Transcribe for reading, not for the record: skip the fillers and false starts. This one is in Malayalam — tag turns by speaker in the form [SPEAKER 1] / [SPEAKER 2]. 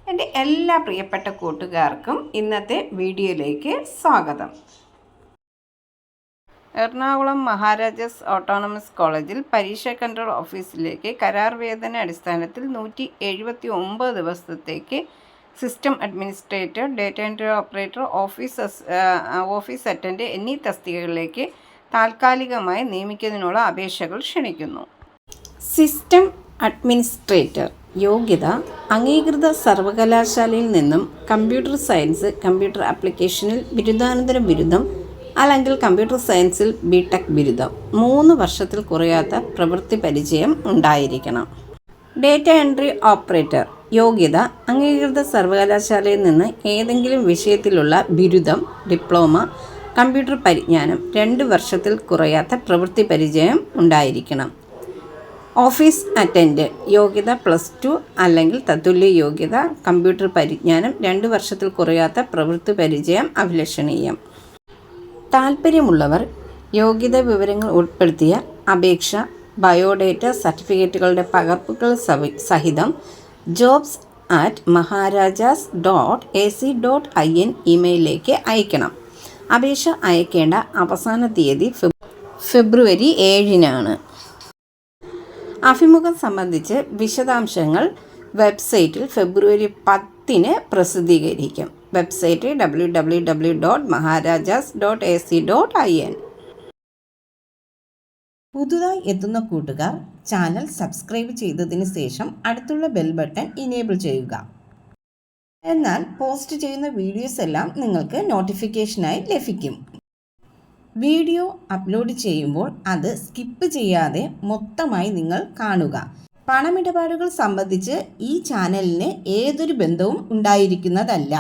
[SPEAKER 1] എൻ്റെ എല്ലാ പ്രിയപ്പെട്ട കൂട്ടുകാർക്കും ഇന്നത്തെ വീഡിയോയിലേക്ക് സ്വാഗതം. എറണാകുളം മഹാരാജാസ് ഓട്ടോണമസ് കോളേജിൽ പരീക്ഷാ കൺട്രോൾ ഓഫീസിലേക്ക് കരാർ വേതന അടിസ്ഥാനത്തിൽ 179 ദിവസത്തേക്ക് system administrator, data entry operator, office attendant എന്നീ തസ്തികകളിലേക്ക് താൽക്കാലികമായി നിയമിക്കുന്നതിനുള്ള അപേക്ഷകൾ ക്ഷണിക്കുന്നു. സിസ്റ്റം അഡ്മിനിസ്ട്രേറ്റർ യോഗ്യത: അംഗീകൃത സർവകലാശാലയിൽ നിന്നും കമ്പ്യൂട്ടർ സയൻസ്, കമ്പ്യൂട്ടർ ആപ്ലിക്കേഷനിൽ ബിരുദാനന്തര ബിരുദം അല്ലെങ്കിൽ കമ്പ്യൂട്ടർ സയൻസിൽ ബിടെക് ബിരുദം, 3 വർഷത്തിൽ കുറയാത്ത പ്രവൃത്തി പരിചയം ഉണ്ടായിരിക്കണം. ഡേറ്റ എൻട്രി ഓപ്പറേറ്റർ യോഗ്യത: അംഗീകൃത സർവകലാശാലയിൽ നിന്ന് ഏതെങ്കിലും വിഷയത്തിലുള്ള ബിരുദം, ഡിപ്ലോമ, കമ്പ്യൂട്ടർ പരിജ്ഞാനം, 2 വർഷത്തിൽ കുറയാത്ത പ്രവൃത്തി പരിചയം ഉണ്ടായിരിക്കണം. ഓഫീസ് അറ്റൻഡന്റ് യോഗ്യത +2 അല്ലെങ്കിൽ തത്തുല്യ യോഗ്യത, കമ്പ്യൂട്ടർ പരിജ്ഞാനം, 2 വർഷത്തിൽ കുറയാത്ത പ്രവൃത്തി പരിചയം അഭിലഷണീയം. താൽപ്പര്യമുള്ളവർ യോഗ്യതാ വിവരങ്ങൾ ഉൾപ്പെടുത്തിയ അപേക്ഷ, ബയോഡേറ്റ, സർട്ടിഫിക്കറ്റുകളുടെ പകർപ്പുകൾ സഹിതം jobs@maharajas.ac.in ഇമെയിലിലേക്ക് അയക്കണം. അപേക്ഷ അയക്കേണ്ട അവസാന തീയതി ഫെബ്രുവരി 7-നാണ്. അഭിമുഖം സംബന്ധിച്ച് വിശദാംശങ്ങൾ വെബ്സൈറ്റിൽ ഫെബ്രുവരി 10-ന് പ്രസിദ്ധീകരിക്കും. Website www.maharajas.ac.in. പുതുതായി എത്തുന്ന കൂട്ടുകാർ ചാനൽ സബ്സ്ക്രൈബ് ചെയ്തതിന് ശേഷം അടുത്തുള്ള ബെൽ ബട്ടൺ ഇനേബിൾ ചെയ്യുക. എന്നാൽ പോസ്റ്റ് ചെയ്യുന്ന വീഡിയോസ് എല്ലാം നിങ്ങൾക്ക് നോട്ടിഫിക്കേഷനായി ലഭിക്കും. വീഡിയോ അപ്ലോഡ് ചെയ്യുമ്പോൾ അത് സ്കിപ്പ് ചെയ്യാതെ മൊത്തമായി നിങ്ങൾ കാണുക. പണമിടപാടുകൾ സംബന്ധിച്ച് ഈ ചാനലിന് ഏതൊരു ബന്ധവും ഉണ്ടായിരിക്കുന്നതല്ല.